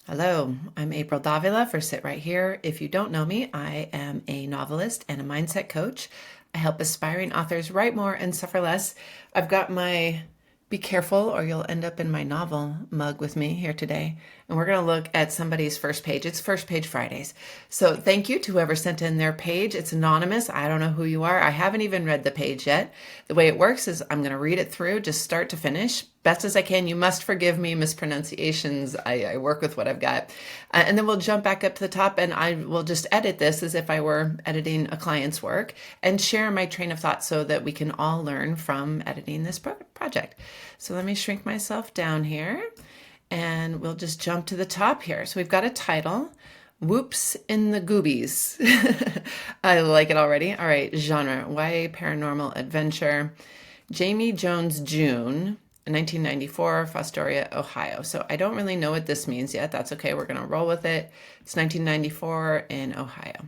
Hello, I'm April Davila for Sit Right Here. If you don't know me, I am a novelist and a mindset coach. I help aspiring authors write more and suffer less. I've got my Be Careful or You'll End Up in My Novel mug with me here today. And we're going to look at somebody's first page. It's First Page Fridays. So thank you to whoever sent in their page. It's anonymous. I don't know who you are. I haven't even read the page yet. The way it works is I'm going to read it through, just start to finish, best as I can. You must forgive me mispronunciations. I work with what I've got. And then we'll jump back up to the top and I will just edit this as if I were editing a client's work and share my train of thought so that we can all learn from editing this project. So let me shrink myself down here and we'll just jump to the top here. So we've got a title. Whoops in the Goobies. I like it already. All right, genre, YA paranormal adventure. Jamie Jones June, 1994, Fostoria, Ohio. So I don't really know what this means yet. That's okay. We're going to roll with it. It's 1994 in Ohio.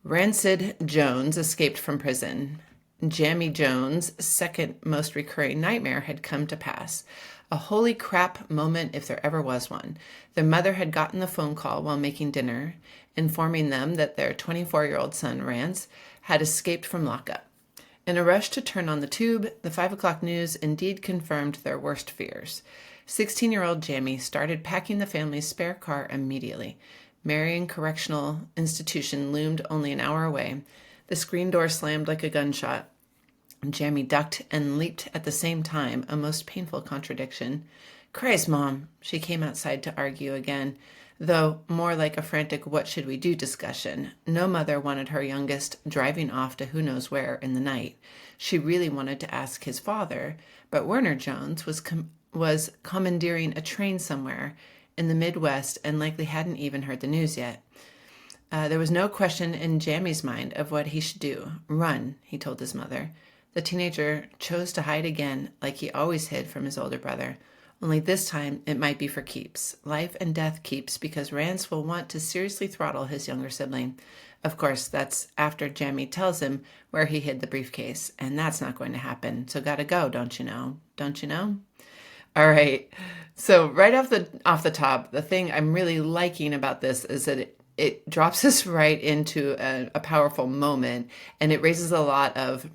Rancid Jones escaped from prison. Jamie Jones' second most recurring nightmare had come to pass. A holy crap moment if there ever was one. Their mother had gotten the phone call while making dinner, informing them that their 24-year-old son, Rance, had escaped from lockup. In a rush to turn on the tube, the 5 o'clock news indeed confirmed their worst fears. 16-year-old Jamie started packing the family's spare car immediately. Marion Correctional Institution loomed only an hour away. The screen door slammed like a gunshot. Jamie ducked and leaped at the same time, a most painful contradiction. Christ, Mom, she came outside to argue again, though more like a frantic what should we do discussion. No mother wanted her youngest driving off to who knows where in the night. She really wanted to ask his father, but Werner Jones was commandeering a train somewhere in the Midwest and likely hadn't even heard the news yet. There was no question in Jamie's mind of what he should do. Run, he told his mother. The teenager chose to hide again, like he always hid from his older brother. Only this time, it might be for keeps. Life and death keeps, because Rance will want to seriously throttle his younger sibling. Of course, that's after Jamie tells him where he hid the briefcase, and that's not going to happen. So gotta go, don't you know? Don't you know? All right. So right off the top, the thing I'm really liking about this is that it drops us right into a powerful moment, and it raises a lot of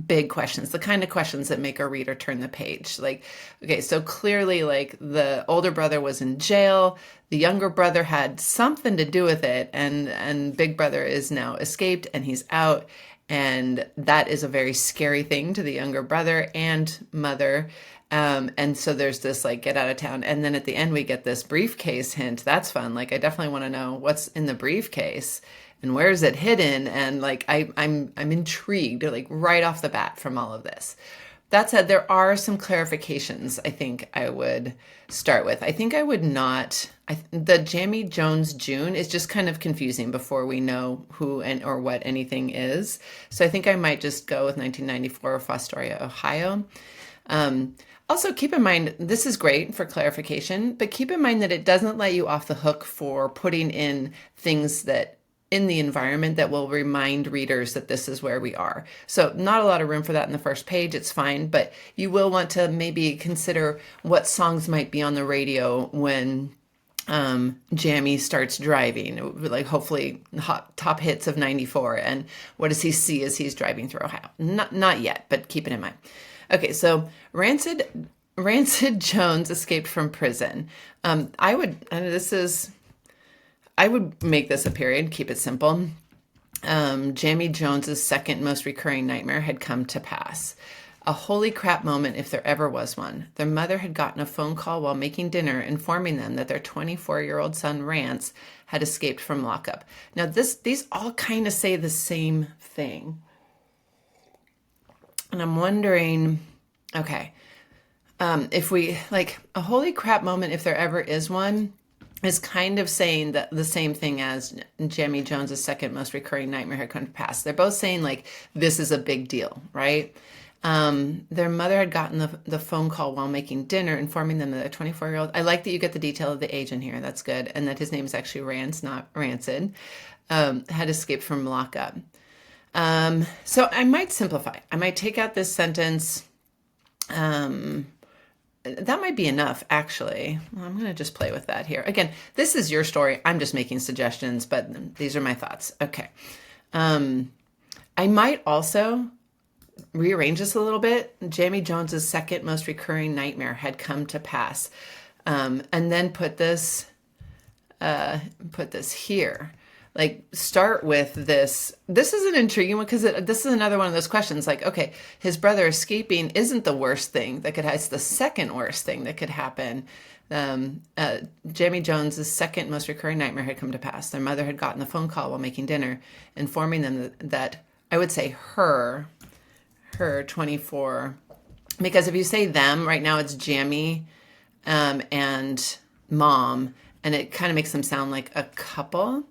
big questions, the kind of questions that make a reader turn the page. Like, okay, so clearly, like, the older brother was in jail, the younger brother had something to do with it, and big brother is now escaped and he's out, and that is a very scary thing to the younger brother and mother. And so there's this like get out of town, and then at the end we get this briefcase hint. That's fun. Like, I definitely want to know what's in the briefcase and where is it hidden, and like I'm intrigued like right off the bat from all of this. That said, there are some clarifications I think I would start with. I think I would not. The Jamie Jones June is just kind of confusing before we know who and or what anything is. So I think I might just go with 1994 Fostoria, Ohio. Also, keep in mind, this is great for clarification, but keep in mind that it doesn't let you off the hook for putting in things that in the environment that will remind readers that this is where we are. So not a lot of room for that in the first page. It's fine, but you will want to maybe consider what songs might be on the radio when Jamie starts driving, like hopefully top hits of 94. And what does he see as he's driving through Ohio? Not yet, but keep it in mind. Okay, so Rancid Jones escaped from prison. I would make this a period, keep it simple. Jamie Jones's second most recurring nightmare had come to pass. A holy crap moment if there ever was one. Their mother had gotten a phone call while making dinner informing them that their 24-year-old son Rance had escaped from lockup. Now these all kind of say the same thing. And I'm wondering, okay, if we, like, a holy crap moment, if there ever is one, is kind of saying that the same thing as Jamie Jones's second most recurring nightmare had come to pass. They're both saying, like, this is a big deal, right? Their mother had gotten the phone call while making dinner, informing them that their 24-year-old, I like that you get the detail of the age in here, that's good, and that his name is actually Rance, not Rancid, had escaped from lockup. So I might simplify. I might take out this sentence. that might be enough, actually. I'm going to just play with that here. Again, this is your story. I'm just making suggestions, but these are my thoughts. Okay. I might also rearrange this a little bit. Jamie Jones's second most recurring nightmare had come to pass. And then put this here. Like, start with this. This is an intriguing one because this is another one of those questions. Like, okay, his brother escaping isn't the worst thing that could happen. It's the second worst thing that could happen. Jamie Jones's second most recurring nightmare had come to pass. Their mother had gotten the phone call while making dinner, informing them that I would say her 24, because if you say them right now, it's Jamie and mom, and it kind of makes them sound like a couple.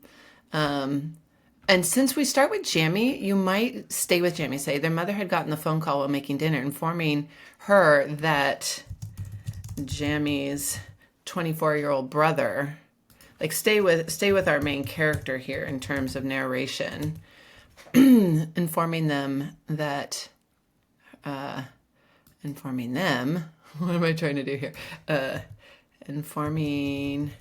And since we start with Jamie, you might stay with Jamie. Say their mother had gotten the phone call while making dinner, informing her that Jamie's 24-year-old brother, like stay with our main character here in terms of narration, informing them, what am I trying to do here? Informing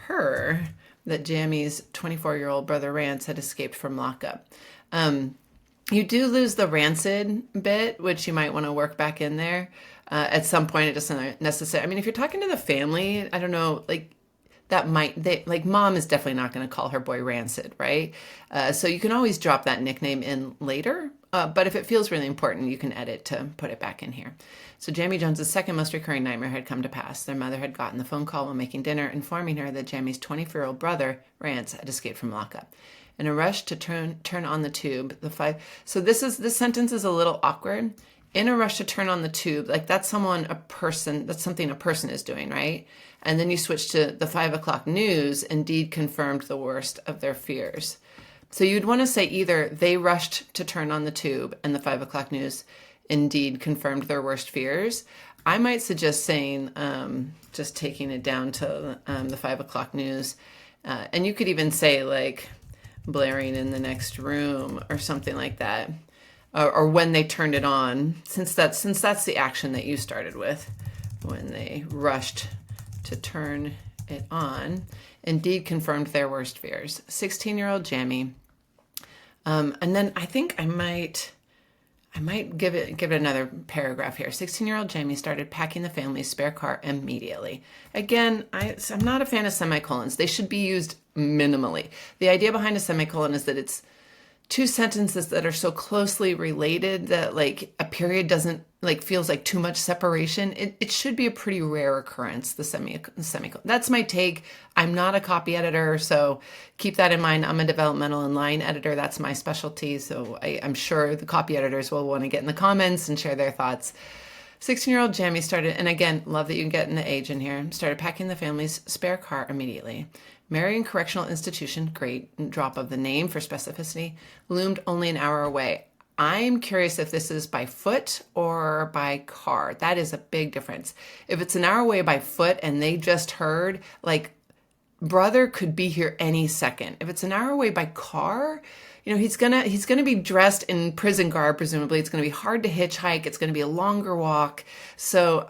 her that Jamie's 24-year-old brother Rance had escaped from lockup. You do lose the rancid bit, which you might want to work back in there. At some point, it doesn't necessarily. I mean, if you're talking to the family, I don't know, like that like mom is definitely not going to call her boy Rancid, right? So you can always drop that nickname in later. But if it feels really important, you can edit to put it back in here. So Jamie Jones's second most recurring nightmare had come to pass. Their mother had gotten the phone call while making dinner, informing her that Jamie's 24-year-old brother, Rance, had escaped from lockup. In a rush to turn on the tube, So this sentence is a little awkward. In a rush to turn on the tube, like that's something a person is doing, right? And then you switch to the 5 o'clock news, indeed confirmed the worst of their fears. So you'd want to say either they rushed to turn on the tube and the 5 o'clock news indeed confirmed their worst fears. I might suggest saying, just taking it down to the 5 o'clock news. And you could even say like blaring in the next room or something like that. Or when they turned it on, since that's the action that you started with, when they rushed to turn it on, indeed confirmed their worst fears. 16-year-old Jamie. And then I think I might give it another paragraph here. 16-year-old Jamie started packing the family's spare car immediately. Again, I'm not a fan of semicolons. They should be used minimally. The idea behind a semicolon is that it's two sentences that are so closely related that like a period doesn't like feels like too much separation. It should be a pretty rare occurrence, the semicolon. That's my take. I'm not a copy editor, so keep that in mind. I'm a developmental and line editor. That's my specialty. So I'm sure the copy editors will want to get in the comments and share their thoughts. 16-year-old Jamie started, and again, love that you can get in the age in here, started packing the family's spare car immediately. Marion Correctional Institution, great drop of the name for specificity, loomed only an hour away. I'm curious if this is by foot or by car. That is a big difference. If it's an hour away by foot and they just heard, like, brother could be here any second. If it's an hour away by car, you know, he's gonna be dressed in prison garb, presumably. It's gonna be hard to hitchhike. It's gonna be a longer walk. So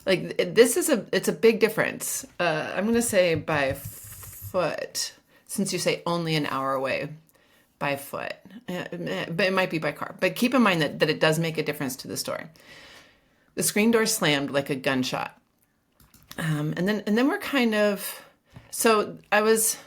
like it's a big difference. I'm gonna say by foot, since you say only an hour away by foot, but it might be by car. But keep in mind that it does make a difference to the story. The screen door slammed like a gunshot, and then we're kind of. So I was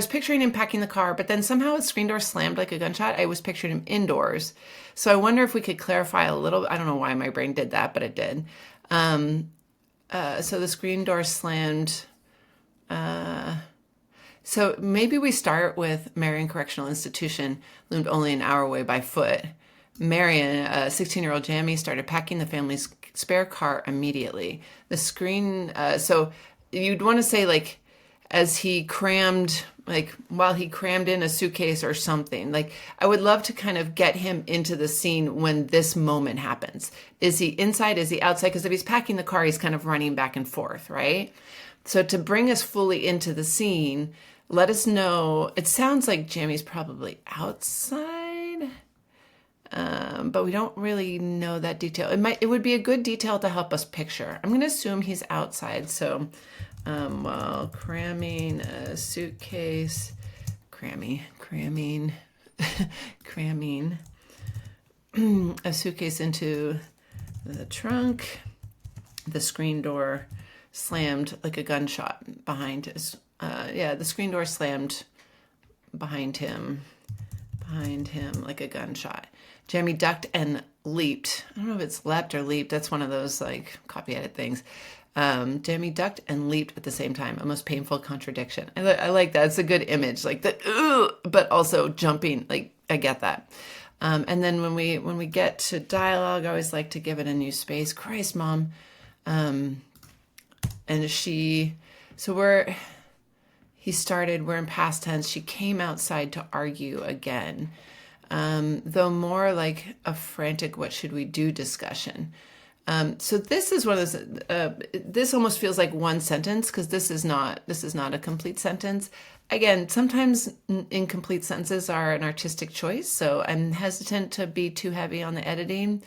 picturing him packing the car, but then somehow the screen door slammed like a gunshot. I was picturing him indoors. So I wonder if we could clarify a little. I don't know why my brain did that, but it did. So the screen door slammed. So maybe we start with Marion Correctional Institution, loomed only an hour away by foot. Marion, 16-year-old Jamie, started packing the family's spare car immediately. The screen, so you'd want to say like, as he crammed, like while he crammed in a suitcase or something. Like I would love to kind of get him into the scene when this moment happens. Is he inside? Is he outside? Because if he's packing the car, he's kind of running back and forth, right? So to bring us fully into the scene, let us know. It sounds like Jamie's probably outside. but we don't really know that detail. It would be a good detail to help us picture. I'm going to assume he's outside. So, while cramming a suitcase, cramming a suitcase into the trunk, the screen door slammed like a gunshot behind his. The screen door slammed behind him like a gunshot. Jamie ducked and leaped. I don't know if it's leapt or leaped. That's one of those like copy edit things. Jamie ducked and leaped at the same time. A most painful contradiction. I like that. It's a good image, like the but also jumping. Like I get that. And then when we get to dialogue, I always like to give it a new space. Christ, Mom. We're in past tense. She came outside to argue again. Though more like a frantic what should we do discussion. So this is one of those, this almost feels like one sentence because this is not a complete sentence. Again, sometimes incomplete sentences are an artistic choice, so I'm hesitant to be too heavy on the editing.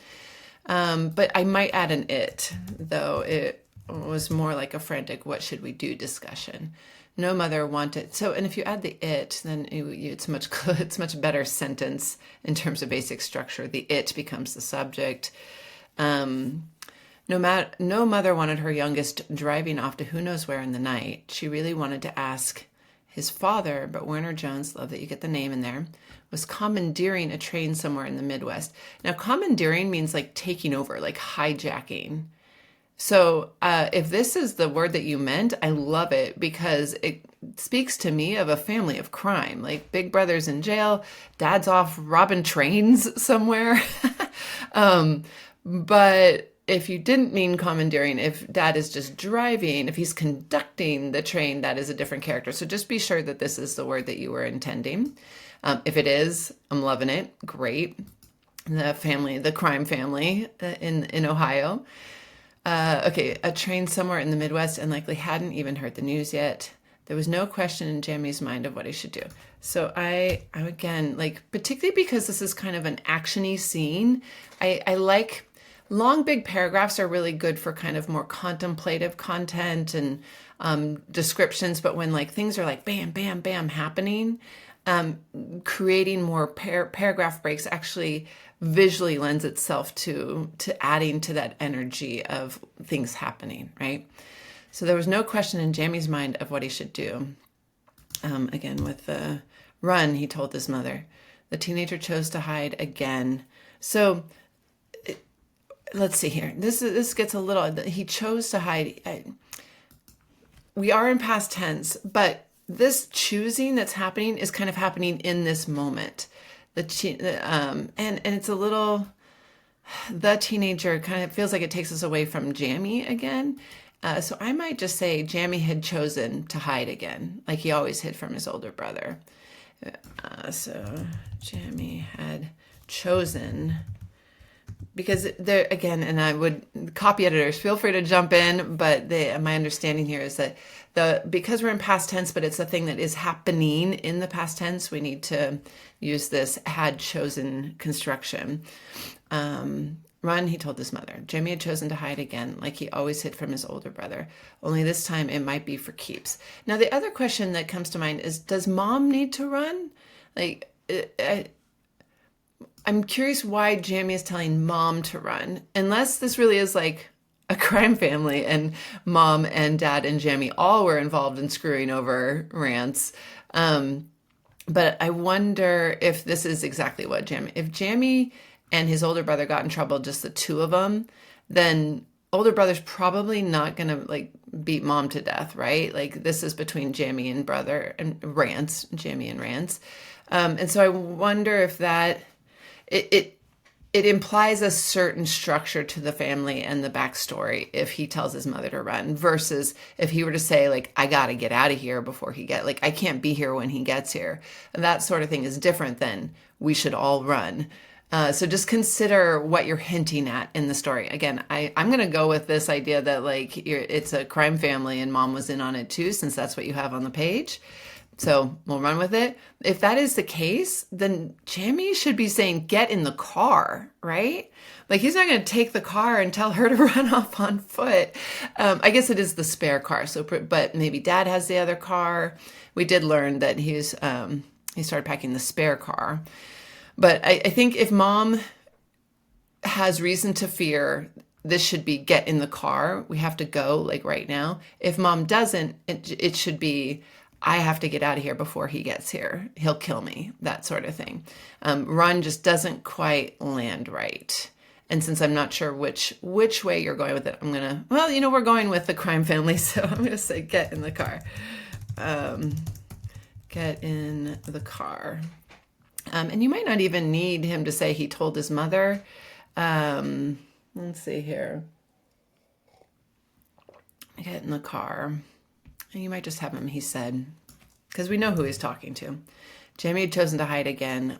But I might add an it, though it was more like a frantic what should we do discussion. No mother wanted. So, and if you add the it, then it's much better sentence in terms of basic structure. The it becomes the subject. No mother wanted her youngest driving off to who knows where in the night. She really wanted to ask his father, but Werner Jones, love that you get the name in there, was commandeering a train somewhere in the Midwest. Now, commandeering means like taking over, like hijacking. So if this is the word that you meant, I love it because it speaks to me of a family of crime, like big brother's in jail, dad's off robbing trains somewhere. But if you didn't mean commandeering, if dad is just driving, if he's conducting the train, that is a different character. So just be sure that this is the word that you were intending. If it is, I'm loving it. Great. The crime family in Ohio. Okay, a train somewhere in the Midwest and likely hadn't even heard the news yet. There was no question in Jamie's mind of what he should do. So I again, like, particularly because this is kind of an action-y scene, I like long, big paragraphs are really good for kind of more contemplative content and descriptions. But when like things are like bam, bam, bam happening, creating more paragraph breaks actually visually lends itself to adding to that energy of things happening, right? So there was no question in Jamie's mind of what he should do. Again, with the run, he told his mother. The teenager chose to hide again. So let's see here. This gets a little, he chose to hide. We are in past tense, but this choosing that's happening is kind of happening in this moment. And it's a little, the teenager kind of feels like it takes us away from Jamie again. So I might just say Jamie had chosen to hide again, like he always hid from his older brother. So Jamie had chosen, because there again, and I would, copy editors, feel free to jump in, but my understanding here is that because we're in past tense, but it's a thing that is happening in the past tense, we need to use this had chosen construction. Run, he told his mother. Jamie had chosen to hide again, like he always hid from his older brother. Only this time it might be for keeps. Now, the other question that comes to mind is, does mom need to run? Like, I'm curious why Jamie is telling mom to run, unless this really is like a crime family and mom and dad and Jamie all were involved in screwing over Rance. But I wonder if this is exactly what if Jamie and his older brother got in trouble, just the two of them, then older brother's probably not going to like beat mom to death, right? Like this is between Jamie and brother and Rance, Jamie and Rance. And so I wonder if that, it implies a certain structure to the family and the backstory if he tells his mother to run versus if he were to say like, I got to get out of here before I can't be here when he gets here. And that sort of thing is different than we should all run. So just consider what you're hinting at in the story. Again, I'm going to go with this idea that like it's a crime family and mom was in on it too, since that's what you have on the page. So we'll run with it. If that is the case, then Jamie should be saying, get in the car, right? Like he's not going to take the car and tell her to run off on foot. I guess it is the spare car. So, but maybe dad has the other car. We did learn that he started packing the spare car. But I think if mom has reason to fear, this should be get in the car. We have to go like right now. If mom doesn't, it should be, I have to get out of here before he gets here. He'll kill me, that sort of thing. Run just doesn't quite land right. And since I'm not sure which way you're going with it, I'm going to, we're going with the crime family. So I'm going to say get in the car. Get in the car. And you might not even need him to say he told his mother. Let's see here. Get in the car. And you might just have him, he said, because we know who he's talking to. Jamie had chosen to hide again.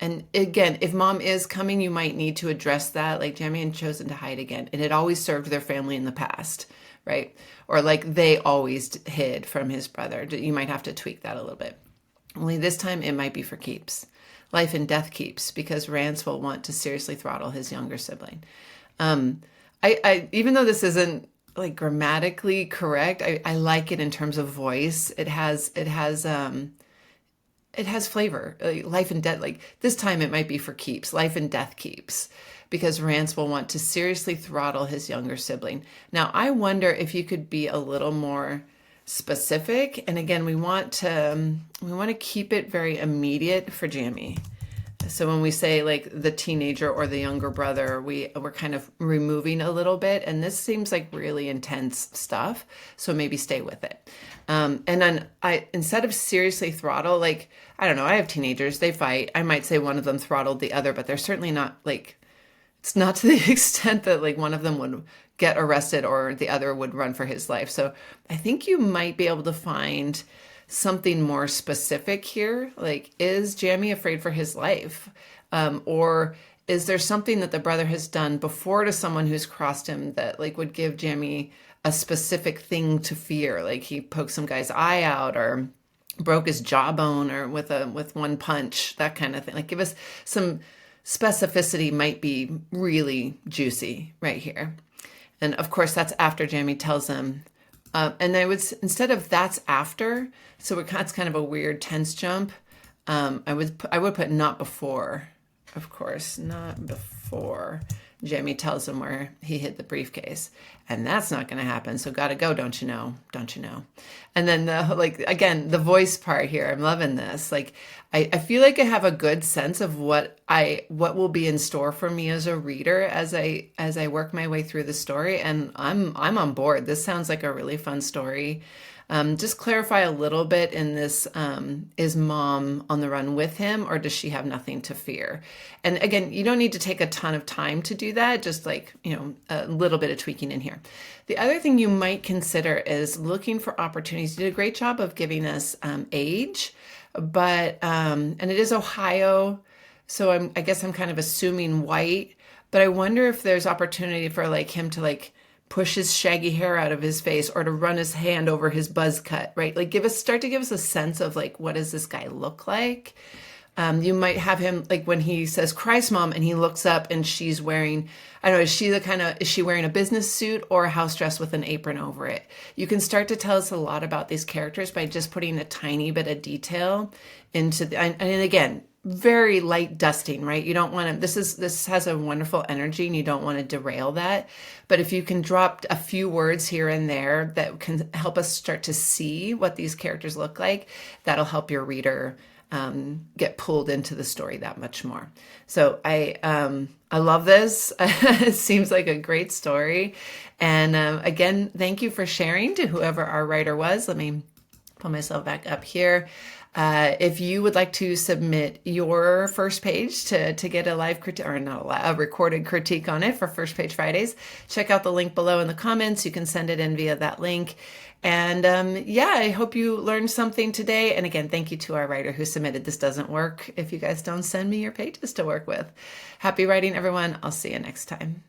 And again, if mom is coming, you might need to address that. Like Jamie had chosen to hide again. It had always served their family in the past, right? Or like they always hid from his brother. You might have to tweak that a little bit. Only this time it might be for keeps. Life and death keeps, because Rance will want to seriously throttle his younger sibling. I even though this isn't like grammatically correct, I like it in terms of voice. It has flavor. Life and death, like this time it might be for keeps. Life and death keeps, because Rance will want to seriously throttle his younger sibling. Now, I wonder if you could be a little more specific. And again, we want to keep it very immediate for Jamie. So when we say like the teenager or the younger brother, we're kind of removing a little bit, and this seems like really intense stuff. So maybe stay with it. And then instead of seriously throttle, like, I don't know, I have teenagers, they fight. I might say one of them throttled the other, but they're certainly not like, it's not to the extent that like one of them would get arrested or the other would run for his life. So I think you might be able to find something more specific here. Like, is Jamie afraid for his life? Or is there something that the brother has done before to someone who's crossed him that like would give Jamie a specific thing to fear? Like he poked some guy's eye out or broke his jawbone or with one punch, that kind of thing. Like give us some specificity, might be really juicy right here. And of course, that's after Jamie tells him. And I would, instead of that's after, so it's kind of a weird tense jump. I would put not before, of course, not before Jamie tells him where he hid the briefcase. And that's not going to happen. So gotta go, don't you know? Don't you know? And then again, the voice part here, I'm loving this. Like, I feel like I have a good sense of what will be in store for me as a reader as I work my way through the story. And I'm on board. This sounds like a really fun story. Just clarify a little bit in this, is mom on the run with him, or does she have nothing to fear? And again, you don't need to take a ton of time to do that, just like, a little bit of tweaking in here. The other thing you might consider is looking for opportunities. You did a great job of giving us age, but, and it is Ohio, so I guess I'm kind of assuming white, but I wonder if there's opportunity for like him to like push his shaggy hair out of his face or to run his hand over his buzz cut, right? Like start to give us a sense of like, what does this guy look like? You might have him like when he says Christ mom and he looks up and she's wearing, I don't know, is she wearing a business suit or a house dress with an apron over it? You can start to tell us a lot about these characters by just putting a tiny bit of detail into and again, very light dusting, right? You don't want to, this has a wonderful energy and you don't want to derail that. But if you can drop a few words here and there that can help us start to see what these characters look like, that'll help your reader get pulled into the story that much more. So I love this. It seems like a great story. And again, thank you for sharing to whoever our writer was. Let me pull myself back up here. If you would like to submit your first page to get a live critique, or not a recorded critique on it for First Page Fridays, check out the link below in the comments. You can send it in via that link. And I hope you learned something today. And again, thank you to our writer who submitted. This doesn't work if you guys don't send me your pages to work with. Happy writing, everyone. I'll see you next time.